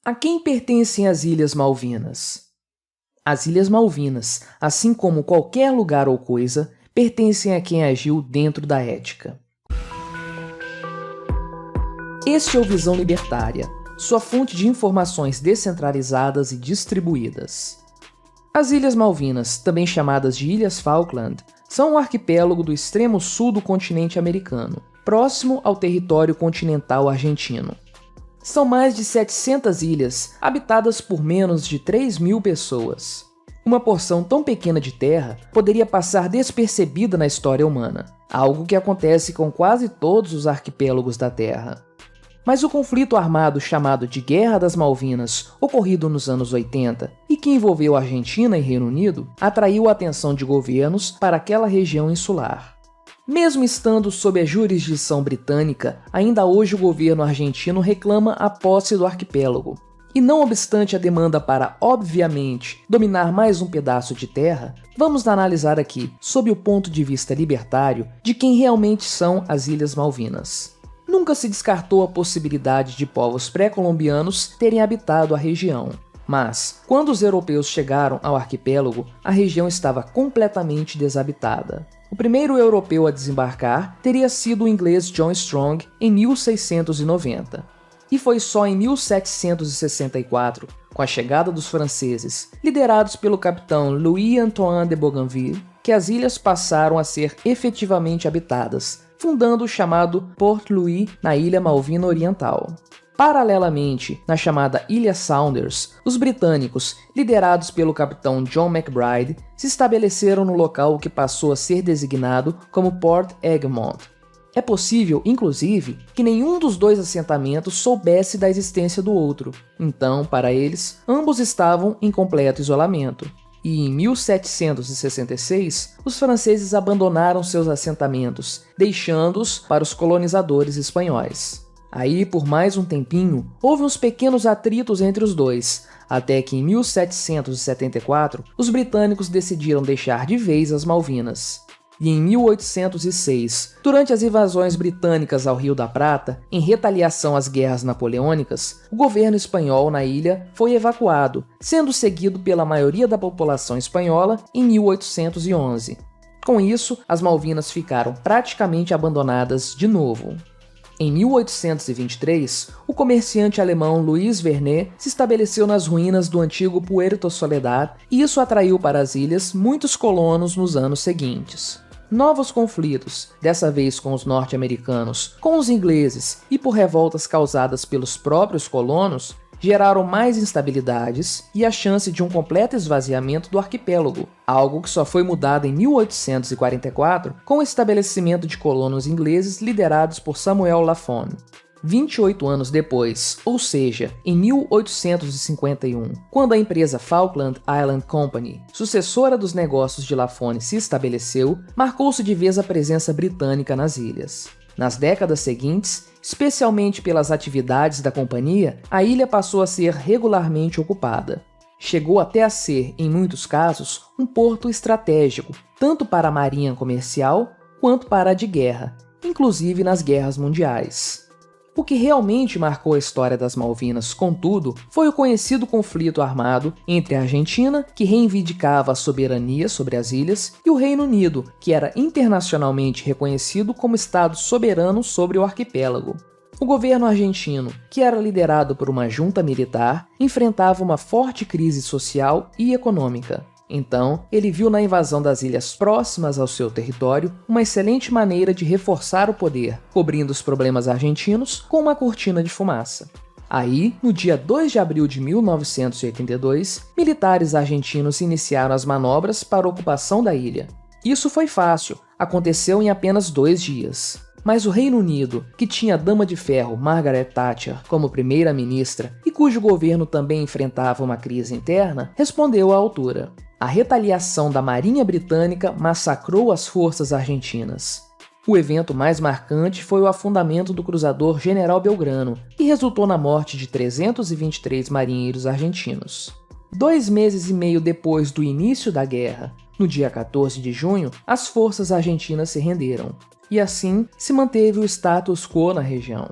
A quem pertencem as Ilhas Malvinas? As Ilhas Malvinas, assim como qualquer lugar ou coisa, pertencem a quem agiu dentro da ética. Este é o Visão Libertária, sua fonte de informações descentralizadas e distribuídas. As Ilhas Malvinas, também chamadas de Ilhas Falkland, são um arquipélago do extremo sul do continente americano, próximo ao território continental argentino. São mais de 700 ilhas, habitadas por menos de 3.000 pessoas. Uma porção tão pequena de terra poderia passar despercebida na história humana, algo que acontece com quase todos os arquipélagos da Terra. Mas o conflito armado chamado de Guerra das Malvinas, ocorrido nos anos 80 e que envolveu Argentina e Reino Unido, atraiu a atenção de governos para aquela região insular. Mesmo estando sob a jurisdição britânica, ainda hoje o governo argentino reclama a posse do arquipélago. E não obstante a demanda para, obviamente, dominar mais um pedaço de terra, vamos analisar aqui, sob o ponto de vista libertário, de quem realmente são as Ilhas Malvinas. Nunca se descartou a possibilidade de povos pré-colombianos terem habitado a região. Mas, quando os europeus chegaram ao arquipélago, a região estava completamente desabitada. O primeiro europeu a desembarcar teria sido o inglês John Strong em 1690. E foi só em 1764, com a chegada dos franceses, liderados pelo capitão Louis-Antoine de Bougainville, que as ilhas passaram a ser efetivamente habitadas, fundando o chamado Port Louis na Ilha Malvina Oriental. Paralelamente, na chamada Ilha Saunders, os britânicos, liderados pelo capitão John McBride, se estabeleceram no local que passou a ser designado como Port Egmont. É possível, inclusive, que nenhum dos dois assentamentos soubesse da existência do outro, então, para eles, ambos estavam em completo isolamento. E em 1766, os franceses abandonaram seus assentamentos, deixando-os para os colonizadores espanhóis. Aí, por mais um tempinho, houve uns pequenos atritos entre os dois, até que em 1774, os britânicos decidiram deixar de vez as Malvinas. E em 1806, durante as invasões britânicas ao Rio da Prata, em retaliação às guerras napoleônicas, o governo espanhol na ilha foi evacuado, sendo seguido pela maioria da população espanhola em 1811. Com isso, as Malvinas ficaram praticamente abandonadas de novo. Em 1823, o comerciante alemão Louis Vernet se estabeleceu nas ruínas do antigo Puerto Soledad e isso atraiu para as ilhas muitos colonos nos anos seguintes. Novos conflitos, dessa vez com os norte-americanos, com os ingleses e por revoltas causadas pelos próprios colonos, geraram mais instabilidades e a chance de um completo esvaziamento do arquipélago, algo que só foi mudado em 1844 com o estabelecimento de colonos ingleses liderados por Samuel Lafon. 28 anos depois, ou seja, em 1851, quando a empresa Falkland Island Company, sucessora dos negócios de Lafon, se estabeleceu, marcou-se de vez a presença britânica nas ilhas. Nas décadas seguintes, especialmente pelas atividades da companhia, a ilha passou a ser regularmente ocupada. Chegou até a ser, em muitos casos, um porto estratégico, tanto para a marinha comercial quanto para a de guerra, inclusive nas guerras mundiais. O que realmente marcou a história das Malvinas, contudo, foi o conhecido conflito armado entre a Argentina, que reivindicava a soberania sobre as ilhas, e o Reino Unido, que era internacionalmente reconhecido como Estado soberano sobre o arquipélago. O governo argentino, que era liderado por uma junta militar, enfrentava uma forte crise social e econômica. Então, ele viu na invasão das ilhas próximas ao seu território uma excelente maneira de reforçar o poder, cobrindo os problemas argentinos com uma cortina de fumaça. Aí, no dia 2 de abril de 1982, militares argentinos iniciaram as manobras para a ocupação da ilha. Isso foi fácil, aconteceu em apenas 2 dias. Mas o Reino Unido, que tinha a Dama de Ferro Margaret Thatcher como primeira-ministra e cujo governo também enfrentava uma crise interna, respondeu à altura. A retaliação da Marinha Britânica massacrou as forças argentinas. O evento mais marcante foi o afundamento do cruzador General Belgrano, que resultou na morte de 323 marinheiros argentinos. 2 meses e meio depois do início da guerra, no dia 14 de junho, as forças argentinas se renderam, e assim se manteve o status quo na região.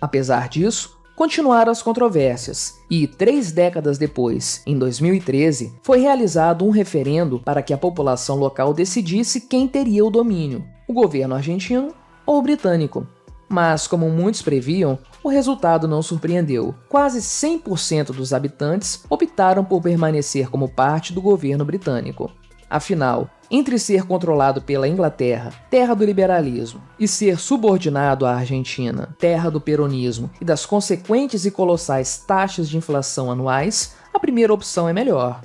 Apesar disso, continuaram as controvérsias e, 3 décadas depois, em 2013, foi realizado um referendo para que a população local decidisse quem teria o domínio, o governo argentino ou o britânico. Mas, como muitos previam, o resultado não surpreendeu. Quase 100% dos habitantes optaram por permanecer como parte do governo britânico. Afinal, entre ser controlado pela Inglaterra, terra do liberalismo, e ser subordinado à Argentina, terra do peronismo e das consequentes e colossais taxas de inflação anuais, a primeira opção é melhor.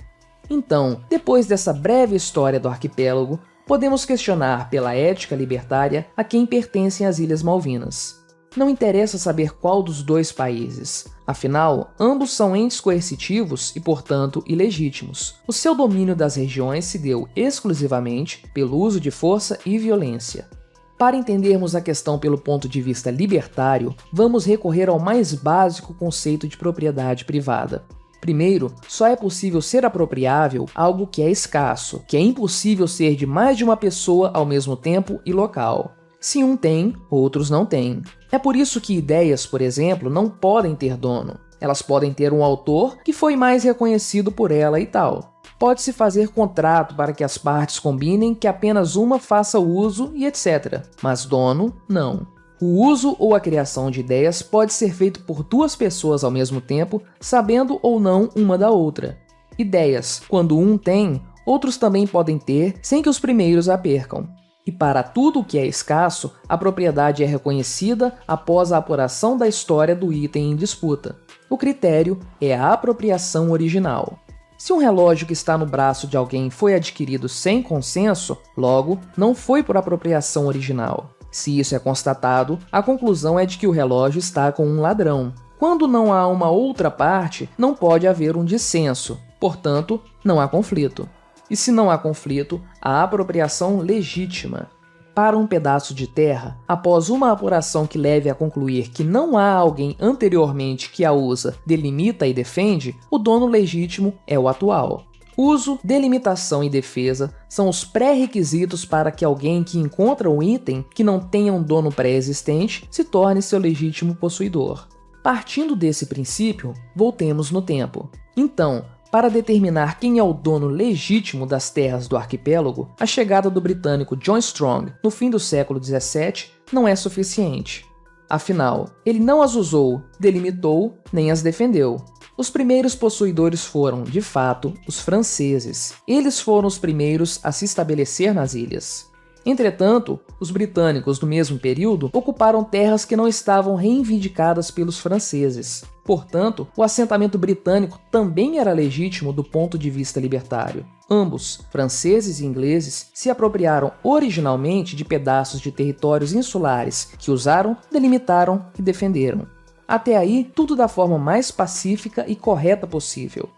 Então, depois dessa breve história do arquipélago, podemos questionar pela ética libertária a quem pertencem as Ilhas Malvinas. Não interessa saber qual dos dois países, afinal, ambos são entes coercitivos e, portanto, ilegítimos. O seu domínio das regiões se deu exclusivamente pelo uso de força e violência. Para entendermos a questão pelo ponto de vista libertário, vamos recorrer ao mais básico conceito de propriedade privada. Primeiro, só é possível ser apropriável algo que é escasso, que é impossível ser de mais de uma pessoa ao mesmo tempo e local. Se um tem, outros não têm. É por isso que ideias, por exemplo, não podem ter dono. Elas podem ter um autor que foi mais reconhecido por ela e tal. Pode-se fazer contrato para que as partes combinem que apenas uma faça uso e etc. Mas dono, não. O uso ou a criação de ideias pode ser feito por 2 pessoas ao mesmo tempo, sabendo ou não uma da outra. Ideias, quando um tem, outros também podem ter, sem que os primeiros a percam. E para tudo o que é escasso, a propriedade é reconhecida após a apuração da história do item em disputa. O critério é a apropriação original. Se um relógio que está no braço de alguém foi adquirido sem consenso, logo, não foi por apropriação original. Se isso é constatado, a conclusão é de que o relógio está com um ladrão. Quando não há uma outra parte, não pode haver um dissenso, portanto, não há conflito. E se não há conflito, há apropriação legítima. Para um pedaço de terra, após uma apuração que leve a concluir que não há alguém anteriormente que a usa, delimita e defende, o dono legítimo é o atual. Uso, delimitação e defesa são os pré-requisitos para que alguém que encontra o item que não tenha um dono pré-existente se torne seu legítimo possuidor. Partindo desse princípio, voltemos no tempo. Então, para determinar quem é o dono legítimo das terras do arquipélago, a chegada do britânico John Strong no fim do século XVII não é suficiente. Afinal, ele não as usou, delimitou, nem as defendeu. Os primeiros possuidores foram, de fato, os franceses. Eles foram os primeiros a se estabelecer nas ilhas. Entretanto, os britânicos do mesmo período ocuparam terras que não estavam reivindicadas pelos franceses. Portanto, o assentamento britânico também era legítimo do ponto de vista libertário. Ambos, franceses e ingleses, se apropriaram originalmente de pedaços de territórios insulares que usaram, delimitaram e defenderam. Até aí, tudo da forma mais pacífica e correta possível.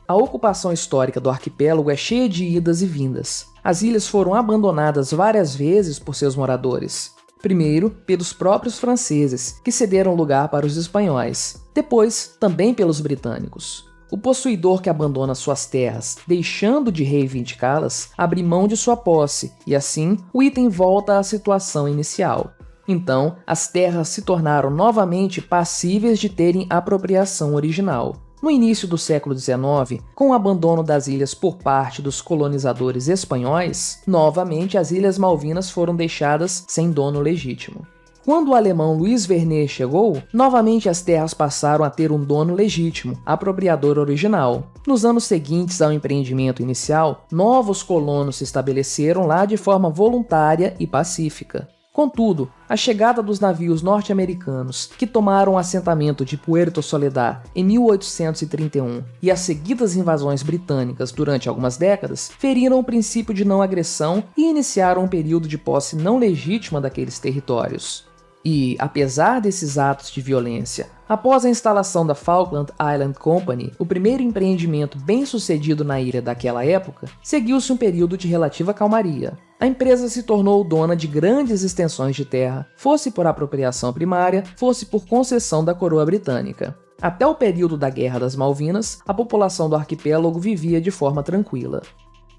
A ocupação histórica do arquipélago é cheia de idas e vindas. As ilhas foram abandonadas várias vezes por seus moradores. Primeiro, pelos próprios franceses, que cederam lugar para os espanhóis. Depois, também pelos britânicos. O possuidor que abandona suas terras, deixando de reivindicá-las, abre mão de sua posse, e assim, o item volta à situação inicial. Então, as terras se tornaram novamente passíveis de terem apropriação original. No início do século XIX, com o abandono das ilhas por parte dos colonizadores espanhóis, novamente as Ilhas Malvinas foram deixadas sem dono legítimo. Quando o alemão Louis Vernet chegou, novamente as terras passaram a ter um dono legítimo, apropriador original. Nos anos seguintes ao empreendimento inicial, novos colonos se estabeleceram lá de forma voluntária e pacífica. Contudo, a chegada dos navios norte-americanos, que tomaram o assentamento de Puerto Soledad em 1831, e as seguidas invasões britânicas durante algumas décadas, feriram o princípio de não agressão e iniciaram um período de posse não legítima daqueles territórios. E, apesar desses atos de violência, após a instalação da Falkland Island Company, o primeiro empreendimento bem-sucedido na ilha daquela época, seguiu-se um período de relativa calmaria. A empresa se tornou dona de grandes extensões de terra, fosse por apropriação primária, fosse por concessão da coroa britânica. Até o período da Guerra das Malvinas, a população do arquipélago vivia de forma tranquila.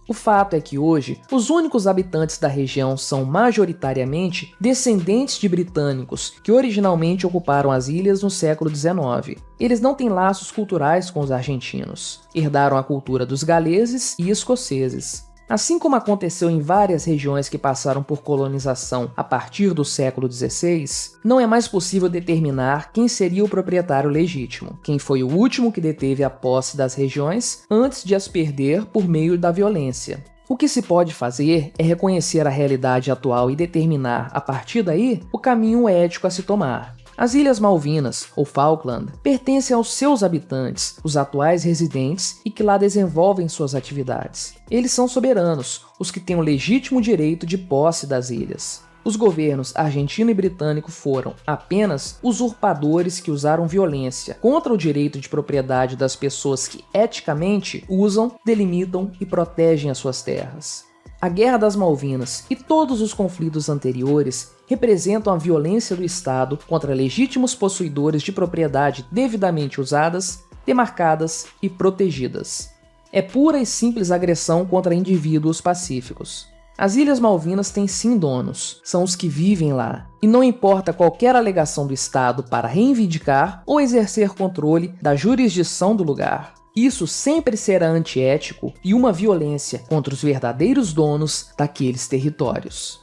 O fato é que hoje, os únicos habitantes da região são majoritariamente descendentes de britânicos que originalmente ocuparam as ilhas no século XIX. Eles não têm laços culturais com os argentinos. Herdaram a cultura dos galeses e escoceses. Assim como aconteceu em várias regiões que passaram por colonização a partir do século XVI, não é mais possível determinar quem seria o proprietário legítimo, quem foi o último que deteve a posse das regiões antes de as perder por meio da violência. O que se pode fazer é reconhecer a realidade atual e determinar, a partir daí, o caminho ético a se tomar. As Ilhas Malvinas, ou Falkland, pertencem aos seus habitantes, os atuais residentes e que lá desenvolvem suas atividades. Eles são soberanos, os que têm o legítimo direito de posse das ilhas. Os governos argentino e britânico foram apenas usurpadores que usaram violência contra o direito de propriedade das pessoas que eticamente usam, delimitam e protegem as suas terras. A Guerra das Malvinas e todos os conflitos anteriores representam a violência do Estado contra legítimos possuidores de propriedade devidamente usadas, demarcadas e protegidas. É pura e simples agressão contra indivíduos pacíficos. As Ilhas Malvinas têm sim donos, são os que vivem lá, e não importa qualquer alegação do Estado para reivindicar ou exercer controle da jurisdição do lugar. Isso sempre será antiético e uma violência contra os verdadeiros donos daqueles territórios.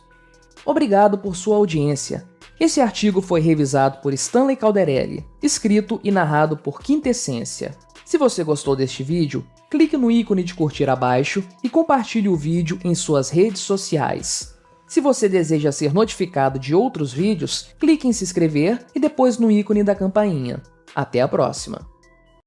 Obrigado por sua audiência. Esse artigo foi revisado por Stanley Calderelli, escrito e narrado por Quintessência. Se você gostou deste vídeo, clique no ícone de curtir abaixo e compartilhe o vídeo em suas redes sociais. Se você deseja ser notificado de outros vídeos, clique em se inscrever e depois no ícone da campainha. Até a próxima!